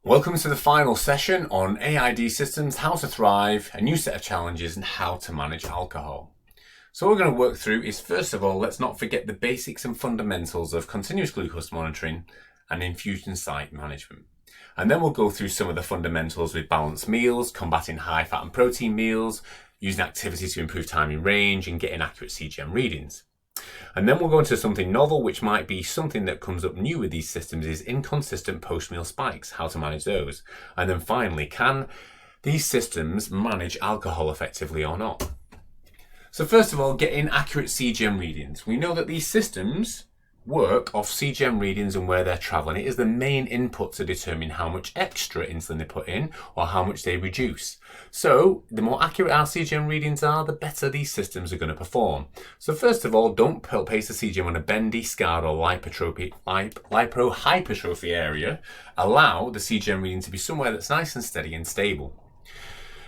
Welcome to the final session on AID systems, how to thrive, a new set of challenges and how to manage alcohol. So what we're going to work through is, first of all, let's not forget the basics and fundamentals of continuous glucose monitoring and infusion site management. And then we'll go through some of the fundamentals with balanced meals, combating high fat and protein meals, using activity to improve time in range and getting accurate CGM readings. And then we'll go into something novel, which might be something that comes up new with these systems, is inconsistent post-meal spikes, how to manage those. And then finally, can these systems manage alcohol effectively or not? So first of all, getting accurate CGM readings. We know that these systems work off CGM readings and where they're traveling. It is the main input to determine how much extra insulin they put in or how much they reduce. So the more accurate our CGM readings are, the better these systems are going to perform. So first of all, don't place the CGM on a bendy, scarred or lipohypertrophy area. Allow the CGM reading to be somewhere that's nice and steady and stable.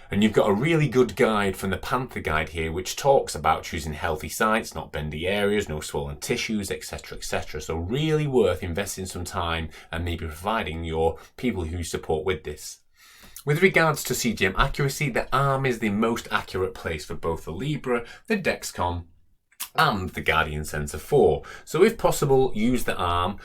And you've got a really good guide from the Panther guide here, which talks about choosing healthy sites, not bendy areas, no swollen tissues, etc., etc. So really worth investing some time and maybe providing your people who support with this. With regards to CGM accuracy, the arm is the most accurate place for both the Libre, the Dexcom, and the Guardian Sensor 4. So if possible, use the arm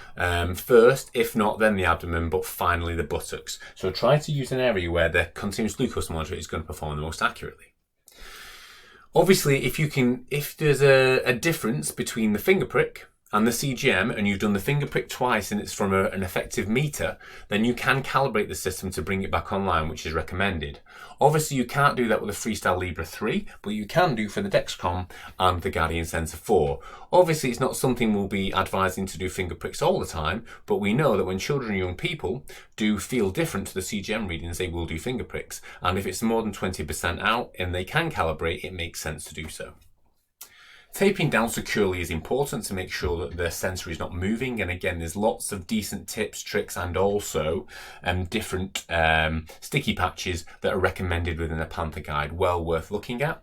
first, if not then the abdomen, but finally the buttocks. So try to use an area where the continuous glucose monitor is going to perform the most accurately. Obviously, if there's a difference between the finger prick and the CGM, and you've done the finger prick twice and it's from an effective meter, then you can calibrate the system to bring it back online, which is recommended. Obviously, you can't do that with the Freestyle Libre 3, but you can do for the Dexcom and the Guardian Sensor 4. Obviously, it's not something we'll be advising to do finger pricks all the time, but we know that when children and young people do feel different to the CGM readings, they will do finger pricks. And if it's more than 20% out and they can calibrate, it makes sense to do so. Taping down securely is important to make sure that the sensor is not moving. And again, there's lots of decent tips, tricks, and also different sticky patches that are recommended within the Panther guide, well worth looking at.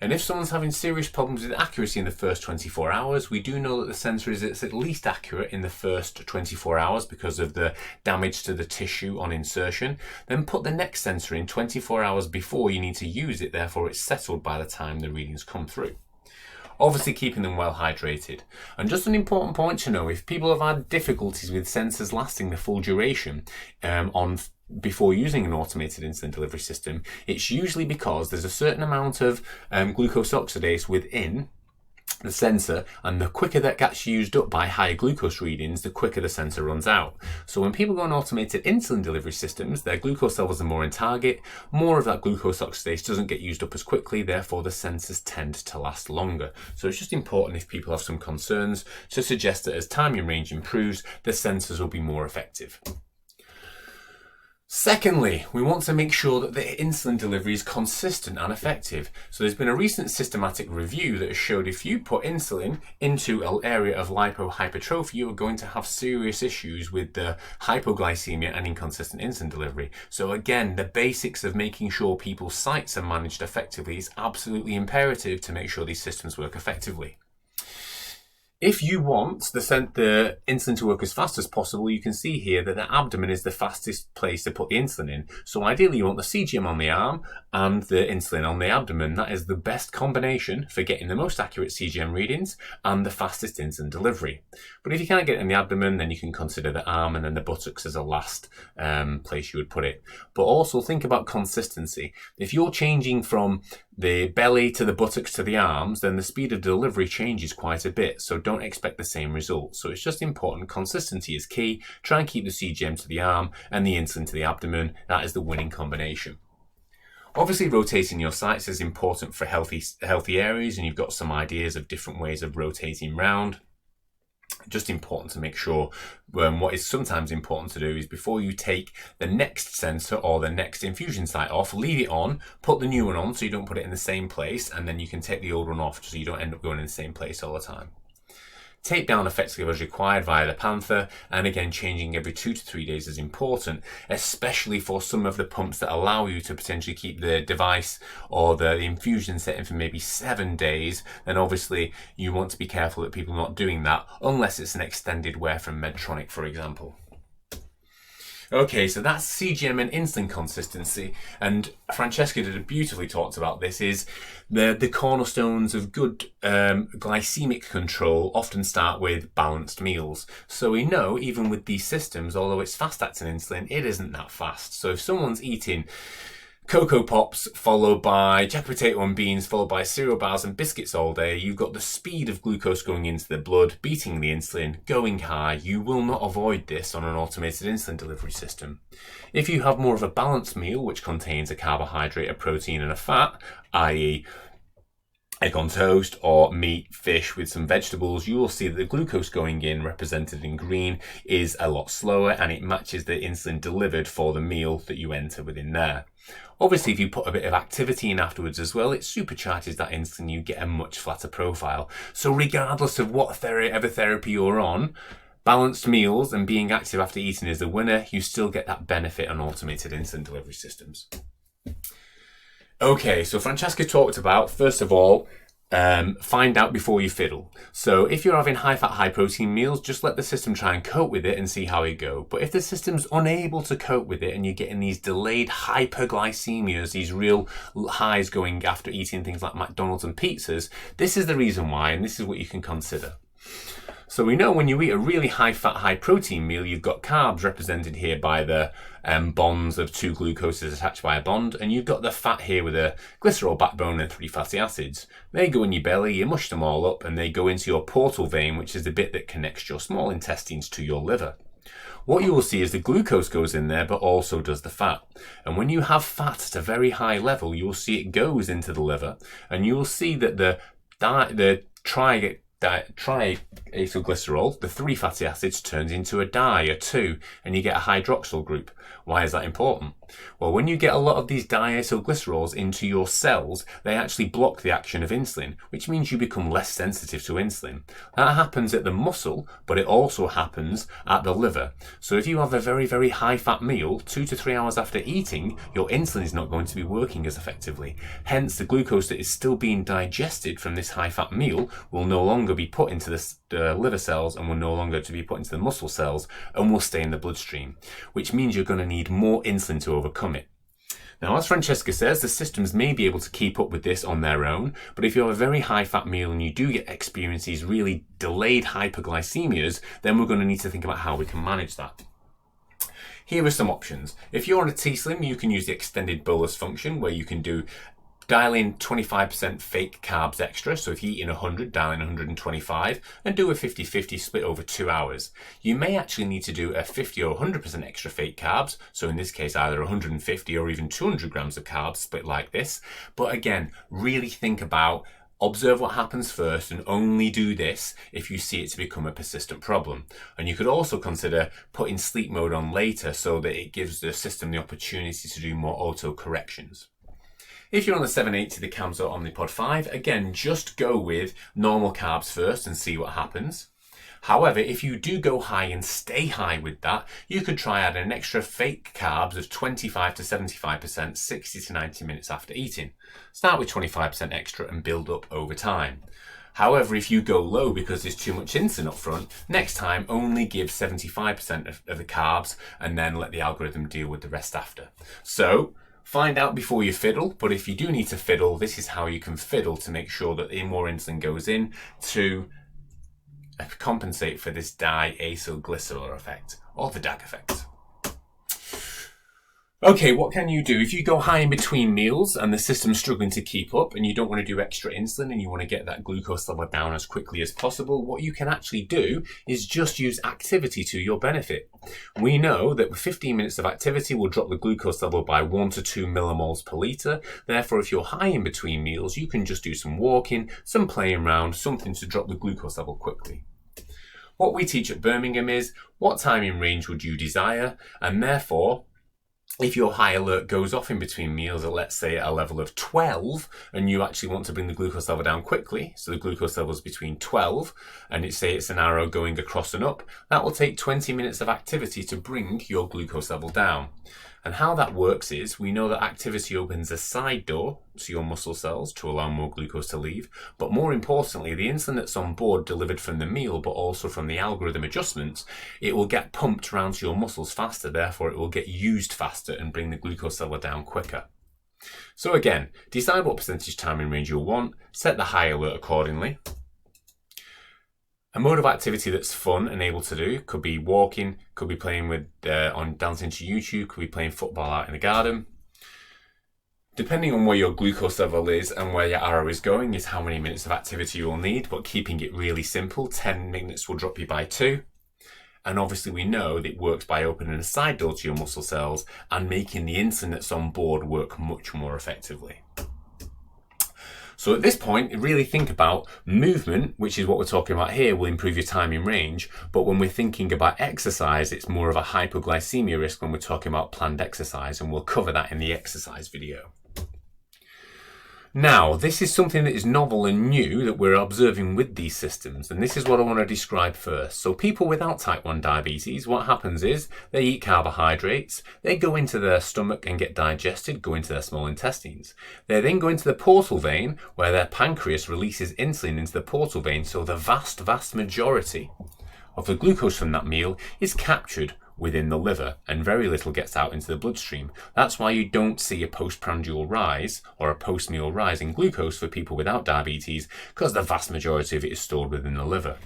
And if someone's having serious problems with accuracy in the first 24 hours, we do know that the sensor is at least accurate in the first 24 hours because of the damage to the tissue on insertion. Then put the next sensor in 24 hours before you need to use it, therefore it's settled by the time the readings come through. Obviously keeping them well hydrated. And just an important point to know, if people have had difficulties with sensors lasting the full duration before using an automated insulin delivery system, it's usually because there's a certain amount of glucose oxidase within the sensor, and the quicker that gets used up by higher glucose readings, the quicker the sensor runs out. So when people go on automated insulin delivery systems, their glucose levels are more in target, more of that glucose oxidase doesn't get used up as quickly, therefore the sensors tend to last longer. So it's just important, if people have some concerns, to suggest that as time in range improves, the sensors will be more effective. Secondly, we want to make sure that the insulin delivery is consistent and effective. So there's been a recent systematic review that has showed if you put insulin into an area of lipohypertrophy, you are going to have serious issues with the hypoglycemia and inconsistent insulin delivery. So again, the basics of making sure people's sites are managed effectively is absolutely imperative to make sure these systems work effectively. If you want the insulin to work as fast as possible, you can see here that the abdomen is the fastest place to put the insulin in. So ideally you want the CGM on the arm and the insulin on the abdomen. That is the best combination for getting the most accurate CGM readings and the fastest insulin delivery. But if you can't get it in the abdomen, then you can consider the arm and then the buttocks as a last place you would put it. But also think about consistency. If you're changing from the belly to the buttocks to the arms, then the speed of delivery changes quite a bit. So don't expect the same result. So it's just important. Consistency is key. Try and keep the CGM to the arm and the insulin to the abdomen. That is the winning combination. Obviously, rotating your sites is important for healthy areas, and you've got some ideas of different ways of rotating round. Just important to make sure, what is sometimes important to do is before you take the next sensor or the next infusion site off, leave it on, put the new one on so you don't put it in the same place, and then you can take the old one off so you don't end up going in the same place all the time. Tape down effectively as required via the Panther, and again changing every 2 to 3 days is important, especially for some of the pumps that allow you to potentially keep the device or the infusion setting for maybe 7 days. Then obviously you want to be careful that people are not doing that unless it's an extended wear from Medtronic, for example. Okay, so that's CGM and insulin consistency, and Francesca beautifully talked about this, is the cornerstones of good glycemic control often start with balanced meals. So we know even with these systems, although it's fast-acting insulin, it isn't that fast. So if someone's eating Cocoa Pops followed by jack potato and beans followed by cereal bars and biscuits all day, you've got the speed of glucose going into the blood, beating the insulin, going high. You will not avoid this on an automated insulin delivery system. If you have more of a balanced meal which contains a carbohydrate, a protein and a fat, i.e. egg on toast or meat, fish with some vegetables, you will see that the glucose going in, represented in green, is a lot slower and it matches the insulin delivered for the meal that you enter within there. Obviously, if you put a bit of activity in afterwards as well, it supercharges that insulin, you get a much flatter profile. So regardless of what therapy you're on, balanced meals and being active after eating is the winner. You still get that benefit on automated insulin delivery systems. Okay, so Francesca talked about, first of all, find out before you fiddle. So if you're having high fat, high protein meals, just let the system try and cope with it and see how it go. But if the system's unable to cope with it and you're getting these delayed hyperglycemias, these real highs going after eating things like McDonald's and pizzas, this is the reason why, and this is what you can consider. So we know when you eat a really high fat, high protein meal, you've got carbs represented here by the bonds of two glucoses attached by a bond, and you've got the fat here with a glycerol backbone and 3 fatty acids. They go in your belly, you mush them all up, and they go into your portal vein, which is the bit that connects your small intestines to your liver. What you will see is the glucose goes in there, but also does the fat. And when you have fat at a very high level, you will see it goes into the liver, and you will see that the triacylglycerol, the 3 fatty acids, turns into a di, a 2, and you get a hydroxyl group. Why is that important? Well, when you get a lot of these diacylglycerols into your cells, they actually block the action of insulin, which means you become less sensitive to insulin. That happens at the muscle, but it also happens at the liver. So if you have a very, very high fat meal, 2 to 3 hours after eating, your insulin is not going to be working as effectively. Hence, the glucose that is still being digested from this high fat meal will no longer be put into the liver cells and will no longer to be put into the muscle cells and will stay in the bloodstream, which means you're going to need more insulin to overcome it. Now, as Francesca says, the systems may be able to keep up with this on their own, but if you have a very high fat meal and you do experience these really delayed hyperglycemias, then we're going to need to think about how we can manage that. Here are some options. If you're on a T-Slim, you can use the extended bolus function where you can dial in 25% fake carbs extra. So if you eat in 100, dial in 125 and do a 50-50 split over 2 hours. You may actually need to do a 50 or 100% extra fake carbs. So in this case, either 150 or even 200 grams of carbs split like this. But again, really think about, observe what happens first and only do this if you see it to become a persistent problem. And you could also consider putting sleep mode on later so that it gives the system the opportunity to do more auto corrections. If you're on the 780, the Camzo Omnipod 5, again, just go with normal carbs first and see what happens. However, if you do go high and stay high with that, you could try adding an extra fake carbs of 25 to 75%, 60 to 90 minutes after eating. Start with 25% extra and build up over time. However, if you go low because there's too much insulin up front, next time only give 75% of the carbs and then let the algorithm deal with the rest after. So, find out before you fiddle, but if you do need to fiddle, this is how you can fiddle to make sure that more insulin goes in to compensate for this diacylglycerol effect, or the DAG effect. Okay, what can you do? If you go high in between meals and the system's struggling to keep up and you don't want to do extra insulin and you want to get that glucose level down as quickly as possible, what you can actually do is just use activity to your benefit. We know that 15 minutes of activity will drop the glucose level by 1 to 2 millimoles per litre. Therefore, if you're high in between meals, you can just do some walking, some playing around, something to drop the glucose level quickly. What we teach at Birmingham is what timing range would you desire, and therefore, if your high alert goes off in between meals at, let's say, at a level of 12, and you actually want to bring the glucose level down quickly, so the glucose level is between 12, and it's an arrow going across and up, that will take 20 minutes of activity to bring your glucose level down. And how that works is, we know that activity opens a side door to your muscle cells to allow more glucose to leave. But more importantly, the insulin that's on board delivered from the meal, but also from the algorithm adjustments, it will get pumped around to your muscles faster. Therefore, it will get used faster and bring the glucose level down quicker. So again, decide what percentage time in range you'll want, set the high alert accordingly. A mode of activity that's fun and able to do could be walking, could be playing with on dancing to YouTube, could be playing football out in the garden. Depending on where your glucose level is and where your arrow is going is how many minutes of activity you will need, but keeping it really simple, 10 minutes will drop you by 2. And obviously we know that it works by opening a side door to your muscle cells and making the insulin that's on board work much more effectively. So at this point, really think about movement, which is what we're talking about here, will improve your time in range. But when we're thinking about exercise, it's more of a hypoglycemia risk when we're talking about planned exercise, and we'll cover that in the exercise video. Now, this is something that is novel and new that we're observing with these systems, and this is what I want to describe first. So people without type 1 diabetes, what happens is they eat carbohydrates, they go into their stomach and get digested, go into their small intestines. They then go into the portal vein where their pancreas releases insulin into the portal vein, so the vast majority of the glucose from that meal is captured within the liver and very little gets out into the bloodstream. That's why you don't see a postprandial rise or a post-meal rise in glucose for people without diabetes, because the vast majority of it is stored within the liver.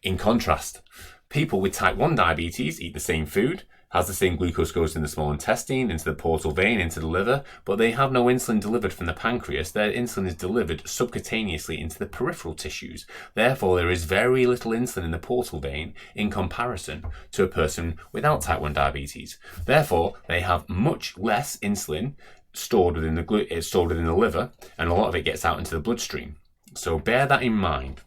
In contrast, people with type 1 diabetes eat the same food, has the same glucose goes in the small intestine, into the portal vein, into the liver, but they have no insulin delivered from the pancreas. Their insulin is delivered subcutaneously into the peripheral tissues. Therefore, there is very little insulin in the portal vein in comparison to a person without type 1 diabetes. Therefore, they have much less insulin stored within the liver, and a lot of it gets out into the bloodstream. So bear that in mind.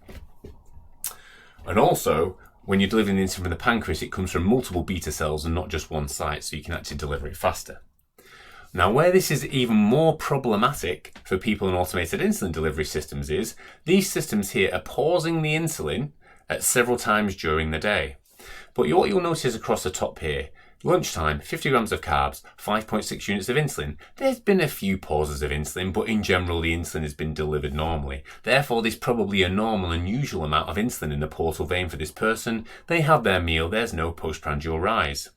And also, when you're delivering the insulin from the pancreas, it comes from multiple beta cells and not just one site, so you can actually deliver it faster. Now, where this is even more problematic for people in automated insulin delivery systems is these systems here are pausing the insulin at several times during the day. But what you'll notice across the top here, lunchtime, 50 grams of carbs, 5.6 units of insulin. There's been a few pauses of insulin, but in general, the insulin has been delivered normally. Therefore, there's probably a normal and usual amount of insulin in the portal vein for this person. They have their meal, there's no postprandial rise.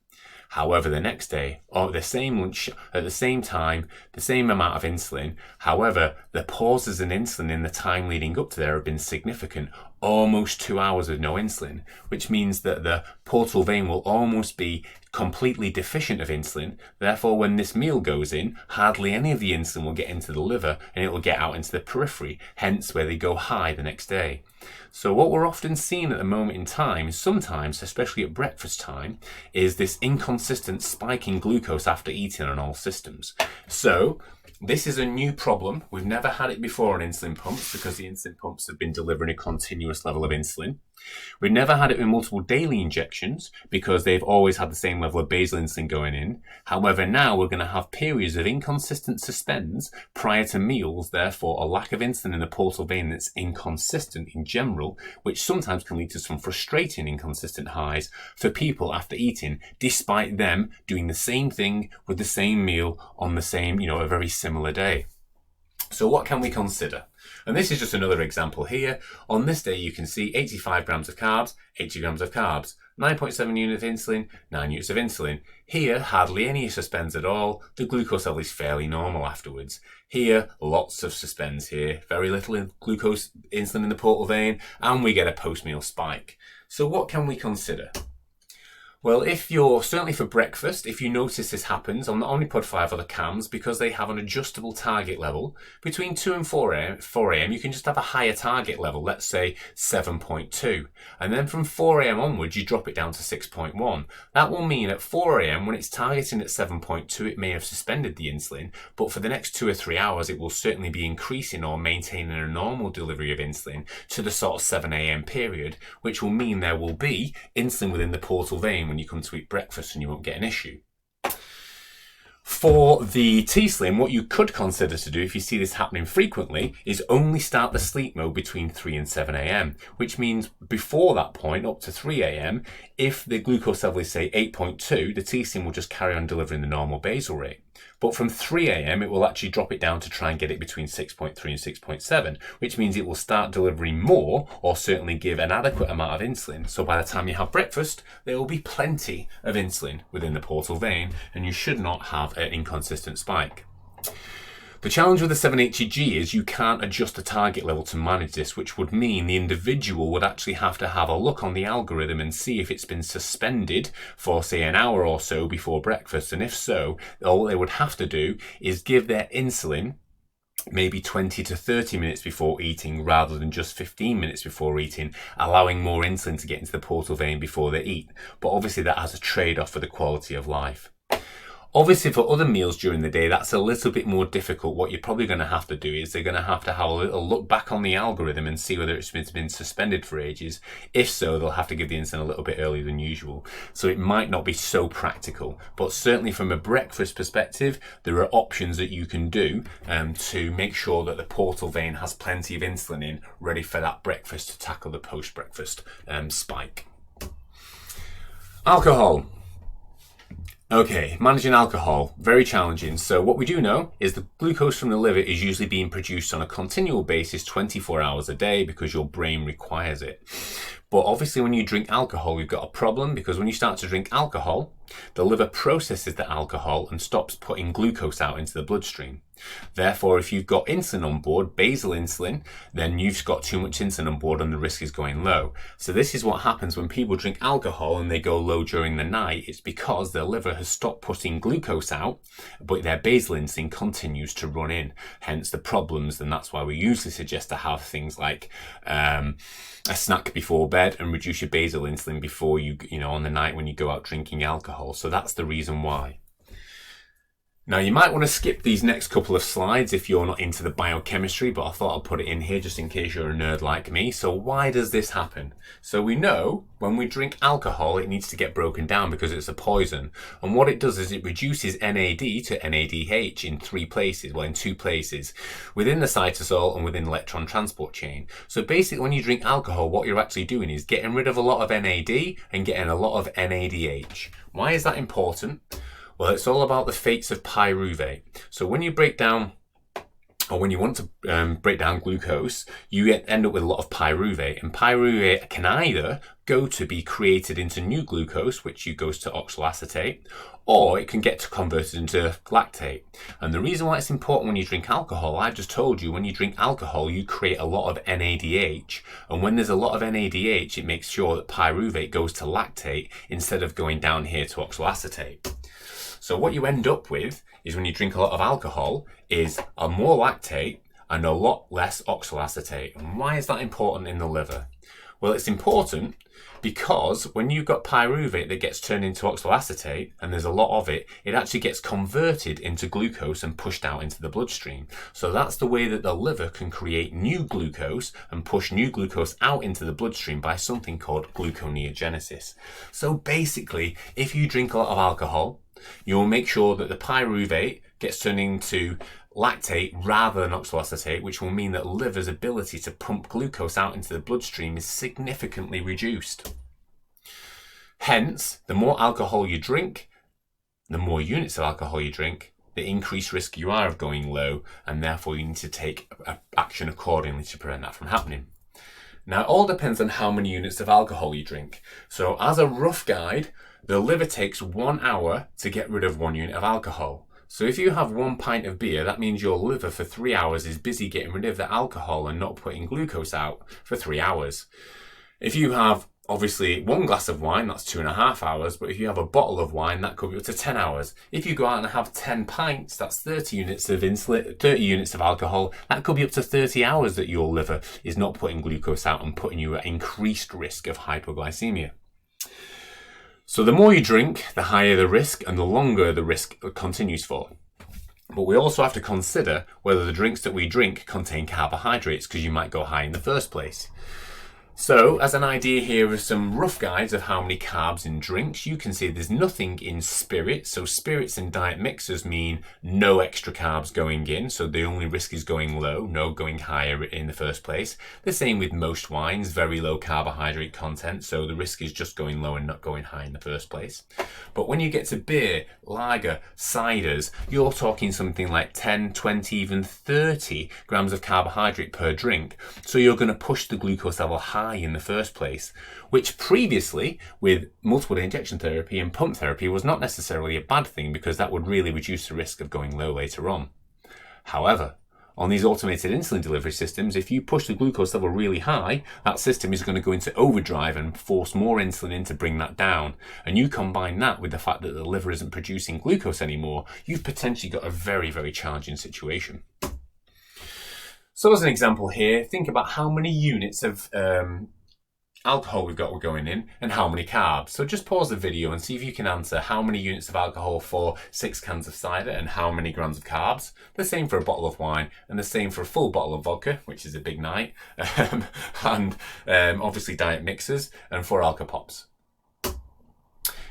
However, the next day, or the same lunch, at the same time, the same amount of insulin. However, the pauses in insulin in the time leading up to there have been significant, almost 2 hours with no insulin, which means that the portal vein will almost be completely deficient of insulin. Therefore, when this meal goes in, hardly any of the insulin will get into the liver and it will get out into the periphery, hence where they go high the next day. So what we're often seeing at the moment in time, sometimes, especially at breakfast time, is this inconsistent spike in glucose after eating on all systems. So this is a new problem. We've never had it before on insulin pumps because the insulin pumps have been delivering a continuous level of insulin. We've never had it with multiple daily injections because they've always had the same level of basal insulin going in. However, now we're going to have periods of inconsistent suspends prior to meals, therefore a lack of insulin in the portal vein that's inconsistent in general, which sometimes can lead to some frustrating inconsistent highs for people after eating, despite them doing the same thing with the same meal on the same, a very similar day. So what can we consider? And this is just another example here. On this day, you can see 85 grams of carbs, 80 grams of carbs, 9.7 units of insulin, 9 units of insulin. Here, hardly any suspends at all. The glucose level is fairly normal afterwards. Here, lots of suspends here, very little glucose insulin in the portal vein, and we get a post-meal spike. So what can we consider? Well, certainly for breakfast, if you notice this happens on the Omnipod 5 or the CAMs, because they have an adjustable target level, between 2 and 4 a.m, you can just have a higher target level, let's say 7.2. And then from 4 a.m. onwards, you drop it down to 6.1. That will mean at 4 a.m, when it's targeting at 7.2, it may have suspended the insulin, but for the next 2 or 3 hours, it will certainly be increasing or maintaining a normal delivery of insulin to the sort of 7 a.m. period, which will mean there will be insulin within the portal vein when you come to eat breakfast and you won't get an issue. For the T-Slim, what you could consider to do if you see this happening frequently is only start the sleep mode between 3 and 7 a.m, which means before that point, up to 3 a.m, if the glucose level is say 8.2, the T-Slim will just carry on delivering the normal basal rate. But from 3 a.m, it will actually drop it down to try and get it between 6.3 and 6.7, which means it will start delivering more, or certainly give an adequate amount of insulin. So by the time you have breakfast, there will be plenty of insulin within the portal vein, and you should not have an inconsistent spike. The challenge with the 7-HTG is you can't adjust the target level to manage this, which would mean the individual would actually have to have a look on the algorithm and see if it's been suspended for, say, an hour or so before breakfast. And if so, all they would have to do is give their insulin maybe 20 to 30 minutes before eating rather than just 15 minutes before eating, allowing more insulin to get into the portal vein before they eat. But obviously that has a trade-off for the quality of life. Obviously, for other meals during the day, that's a little bit more difficult. What you're probably going to have to do is they're going to have a little look back on the algorithm and see whether it's been suspended for ages. If so, they'll have to give the insulin a little bit earlier than usual. So it might not be so practical. But certainly from a breakfast perspective, there are options that you can do to make sure that the portal vein has plenty of insulin in, ready for that breakfast to tackle the post-breakfast spike. Alcohol. Okay, managing alcohol, very challenging. So what we do know is the glucose from the liver is usually being produced on a continual basis 24 hours a day because your brain requires it. But obviously when you drink alcohol, we've got a problem, because when you start to drink alcohol, the liver processes the alcohol and stops putting glucose out into the bloodstream. Therefore, if you've got insulin on board, basal insulin, then you've got too much insulin on board and the risk is going low. So this is what happens when people drink alcohol and they go low during the night. It's because their liver has stopped putting glucose out, but their basal insulin continues to run in. Hence the problems, and that's why we usually suggest to have things like a snack before bed and reduce your basal insulin before you know, on the night when you go out drinking alcohol. So that's the reason why. Now, you might want to skip these next couple of slides if you're not into the biochemistry, but I thought I'd put it in here just in case you're a nerd like me. So why does this happen? So we know when we drink alcohol, it needs to get broken down because it's a poison. And what it does is it reduces NAD to NADH in two places, within the cytosol and within the electron transport chain. So basically, when you drink alcohol, what you're actually doing is getting rid of a lot of NAD and getting a lot of NADH. Why is that important? Well, it's all about the fates of pyruvate. So when you break down, or when you want to break down glucose, you end up with a lot of pyruvate. And pyruvate can either go to be created into new glucose, which goes to oxaloacetate, or it can get converted into lactate. And the reason why it's important when you drink alcohol, I've just told you, when you drink alcohol, you create a lot of NADH. And when there's a lot of NADH, it makes sure that pyruvate goes to lactate instead of going down here to oxaloacetate. So what you end up with is when you drink a lot of alcohol is a more lactate and a lot less oxaloacetate. And why is that important in the liver? Well, it's important because when you've got pyruvate that gets turned into oxaloacetate, and there's a lot of it, it actually gets converted into glucose and pushed out into the bloodstream. So that's the way that the liver can create new glucose and push new glucose out into the bloodstream by something called gluconeogenesis. So basically, if you drink a lot of alcohol, you'll make sure that the pyruvate gets turned into lactate rather than oxaloacetate, which will mean that the liver's ability to pump glucose out into the bloodstream is significantly reduced. Hence, the more alcohol you drink, the more units of alcohol you drink, the increased risk you are of going low, and therefore you need to take action accordingly to prevent that from happening. Now, it all depends on how many units of alcohol you drink. So as a rough guide, the liver takes 1 hour to get rid of 1 unit of alcohol. So if you have 1 pint of beer, that means your liver for 3 hours is busy getting rid of the alcohol and not putting glucose out for 3 hours. If you have, obviously, 1 glass of wine, that's 2.5 hours, but if you have a bottle of wine, that could be up to 10 hours. If you go out and have 10 pints, that's 30 units of insulin, 30 units of alcohol, that could be up to 30 hours that your liver is not putting glucose out and putting you at increased risk of hypoglycemia. So the more you drink, the higher the risk and the longer the risk continues for. But we also have to consider whether the drinks that we drink contain carbohydrates, because you might go high in the first place. So, as an idea here of some rough guides of how many carbs in drinks, you can see there's nothing in spirits. So spirits and diet mixers mean no extra carbs going in. So the only risk is going low, no going higher in the first place. The same with most wines, very low carbohydrate content. So the risk is just going low and not going high in the first place. But when you get to beer, lager, ciders, you're talking something like 10, 20, even 30 grams of carbohydrate per drink. So you're going to push the glucose level high in the first place, which previously with multiple day injection therapy and pump therapy was not necessarily a bad thing, because that would really reduce the risk of going low later on. However, on these automated insulin delivery systems, if you push the glucose level really high, that system is going to go into overdrive and force more insulin in to bring that down. And you combine that with the fact that the liver isn't producing glucose anymore, you've potentially got a very, very challenging situation. So as an example here, think about how many units of alcohol we've got going in and how many carbs. So just pause the video and see if you can answer how many units of alcohol for 6 cans of cider and how many grams of carbs. The same for a bottle of wine and the same for a full bottle of vodka, which is a big night, and obviously diet mixers and 4 Alka Pops.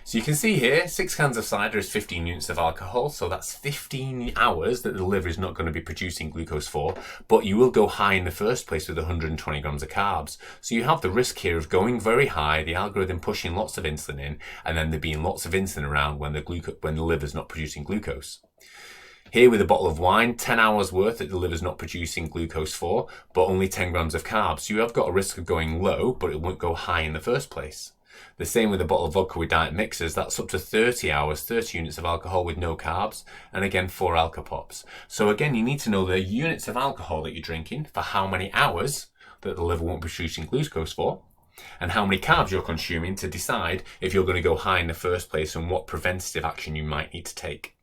So you can see here, 6 cans of cider is 15 units of alcohol, so that's 15 hours that the liver is not going to be producing glucose for, but you will go high in the first place with 120 grams of carbs. So you have the risk here of going very high, the algorithm pushing lots of insulin in, and then there being lots of insulin around when the liver's not producing glucose. Here with a bottle of wine, 10 hours worth that the liver's not producing glucose for, but only 10 grams of carbs. So you have got a risk of going low, but it won't go high in the first place. The same with a bottle of vodka with diet mixers, that's up to 30 hours, 30 units of alcohol with no carbs, and again 4 Alka Pops. So again, you need to know the units of alcohol that you're drinking for how many hours that the liver won't be producing glucose for, and how many carbs you're consuming to decide if you're going to go high in the first place and what preventative action you might need to take.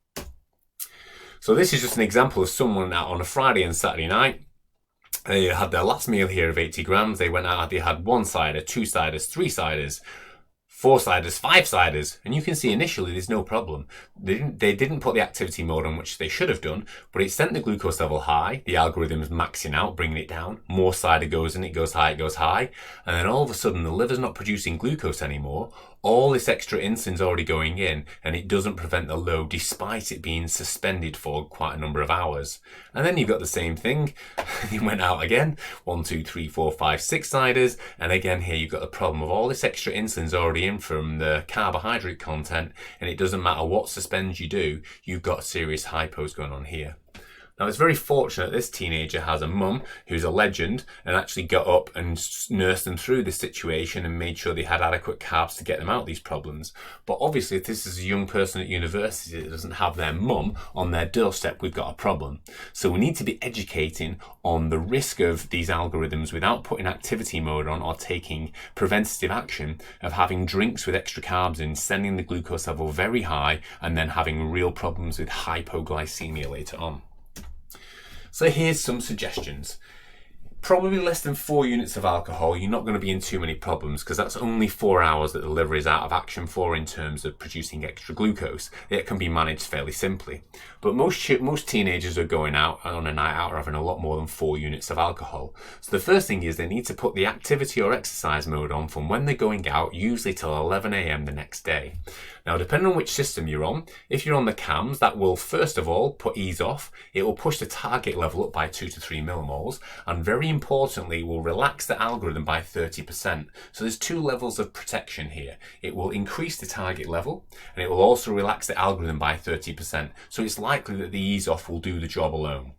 So this is just an example of someone out on a Friday and Saturday night. They had their last meal here of 80 grams. They went out, they had 1 cider, 2 ciders, 3 ciders, 4 ciders, 5 ciders, and you can see initially there's no problem. They didn't put the activity mode on, which they should have done, but it sent the glucose level high. The algorithm is maxing out, bringing it down. More cider goes in, it goes high, and then all of a sudden the liver's not producing glucose anymore. All this extra insulin's already going in, and it doesn't prevent the low despite it being suspended for quite a number of hours. And then you've got the same thing. You went out again, 1, 2, 3, 4, 5, 6 ciders, and again here you've got the problem of all this extra insulin's already in from the carbohydrate content, and it doesn't matter what suspends you do, you've got serious hypos going on here. Now it's very fortunate this teenager has a mum who's a legend and actually got up and nursed them through this situation and made sure they had adequate carbs to get them out of these problems. But obviously if this is a young person at university that doesn't have their mum on their doorstep, we've got a problem. So we need to be educating on the risk of these algorithms without putting activity mode on or taking preventative action of having drinks with extra carbs in, sending the glucose level very high, and then having real problems with hypoglycemia later on. So here's some suggestions. Probably less than 4 units of alcohol, you're not going to be in too many problems, because that's only 4 hours that the liver is out of action for in terms of producing extra glucose. It can be managed fairly simply. But most teenagers are going out on a night out are having a lot more than 4 units of alcohol. So the first thing is they need to put the activity or exercise mode on from when they're going out, usually till 11 AM the next day. Now, depending on which system you're on, if you're on the CAMs, that will first of all put ease off. It will push the target level up by 2 to 3 millimoles, and very importantly, will relax the algorithm by 30%. So there's 2 levels of protection here. It will increase the target level, and it will also relax the algorithm by 30%. So it's likely that the ease off will do the job alone.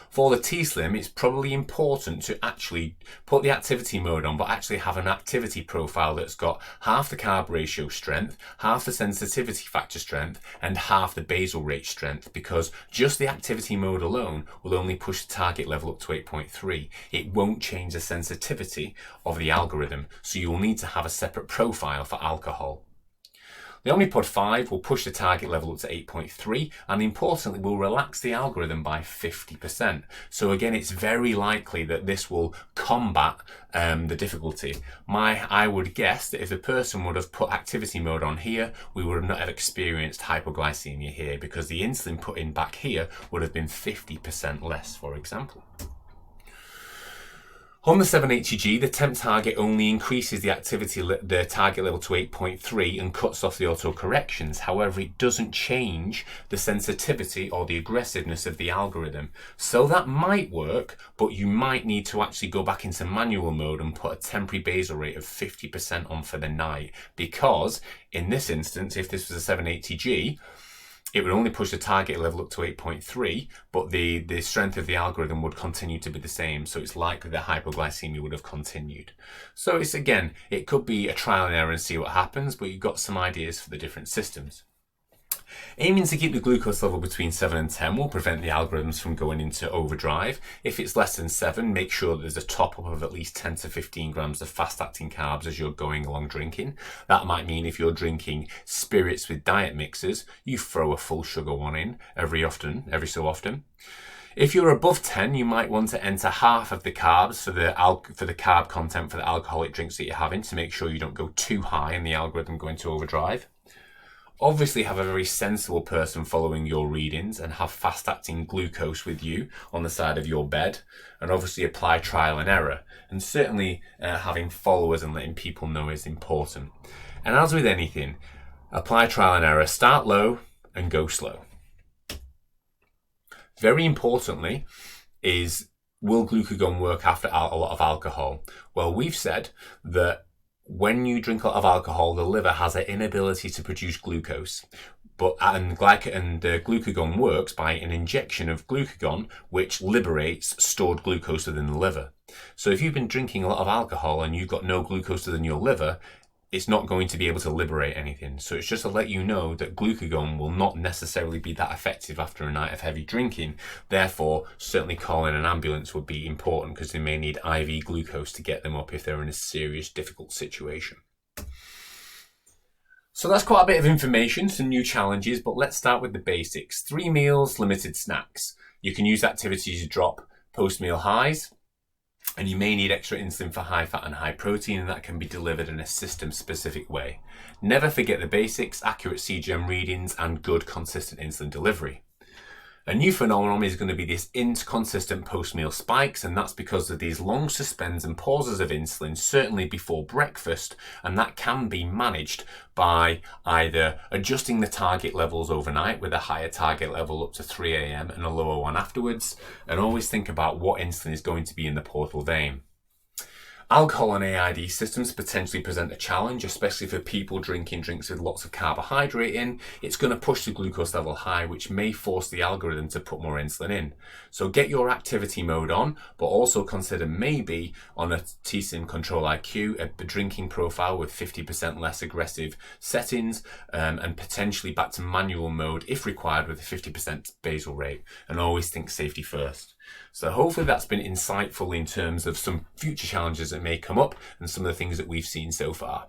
For the T-Slim, it's probably important to actually put the activity mode on, but actually have an activity profile that's got half the carb ratio strength, half the sensitivity factor strength, and half the basal rate strength, because just the activity mode alone will only push the target level up to 8.3. It won't change the sensitivity of the algorithm, so you'll need to have a separate profile for alcohol. The Omnipod 5 will push the target level up to 8.3, and importantly will relax the algorithm by 50%. So again, it's very likely that this will combat the difficulty. I would guess that if the person would have put activity mode on here, we would not have experienced hypoglycemia here, because the insulin put in back here would have been 50% less, for example. On the 780G, the temp target only increases the target level to 8.3 and cuts off the auto corrections. However, it doesn't change the sensitivity or the aggressiveness of the algorithm. So that might work, but you might need to actually go back into manual mode and put a temporary basal rate of 50% on for the night. Because in this instance, if this was a 780G, it would only push the target level up to 8.3, but the strength of the algorithm would continue to be the same. So it's likely that hypoglycemia would have continued. So it's, again, it could be a trial and error and see what happens, but you've got some ideas for the different systems. Aiming to keep the glucose level between 7 and 10 will prevent the algorithms from going into overdrive. If it's less than 7, make sure that there's a top up of at least 10 to 15 grams of fast-acting carbs as you're going along drinking. That might mean if you're drinking spirits with diet mixers, you throw a full sugar one in every so often. If you're above 10, you might want to enter half of the carbs for the carb content for the alcoholic drinks that you're having to make sure you don't go too high and the algorithm go into overdrive. Obviously have a very sensible person following your readings and have fast-acting glucose with you on the side of your bed, and obviously apply trial and error. And certainly having followers and letting people know is important. And as with anything, apply trial and error. Start low and go slow. Very importantly is, will glucagon work after a lot of alcohol? Well, we've said that when you drink a lot of alcohol, the liver has an inability to produce glucose. And glucagon works by an injection of glucagon, which liberates stored glucose within the liver. So if you've been drinking a lot of alcohol and you've got no glucose within your liver, it's not going to be able to liberate anything. So it's just to let you know that glucagon will not necessarily be that effective after a night of heavy drinking. Therefore, certainly calling an ambulance would be important, because they may need IV glucose to get them up if they're in a serious, difficult situation. So that's quite a bit of information, some new challenges, but let's start with the basics. 3 meals, limited snacks. You can use activities to drop post-meal highs, and you may need extra insulin for high fat and high protein, and that can be delivered in a system specific way. Never forget the basics, accurate CGM readings and good consistent insulin delivery. A new phenomenon is going to be this inconsistent post-meal spikes, and that's because of these long suspends and pauses of insulin, certainly before breakfast, and that can be managed by either adjusting the target levels overnight with a higher target level up to 3 a.m. and a lower one afterwards, and always think about what insulin is going to be in the portal vein. Alcohol and AID systems potentially present a challenge, especially for people drinking drinks with lots of carbohydrate in. It's going to push the glucose level high, which may force the algorithm to put more insulin in. So get your activity mode on, but also consider maybe on a T-Sim Control IQ, a drinking profile with 50% less aggressive settings, and potentially back to manual mode if required with a 50% basal rate. And always think safety first. So hopefully that's been insightful in terms of some future challenges that may come up and some of the things that we've seen so far.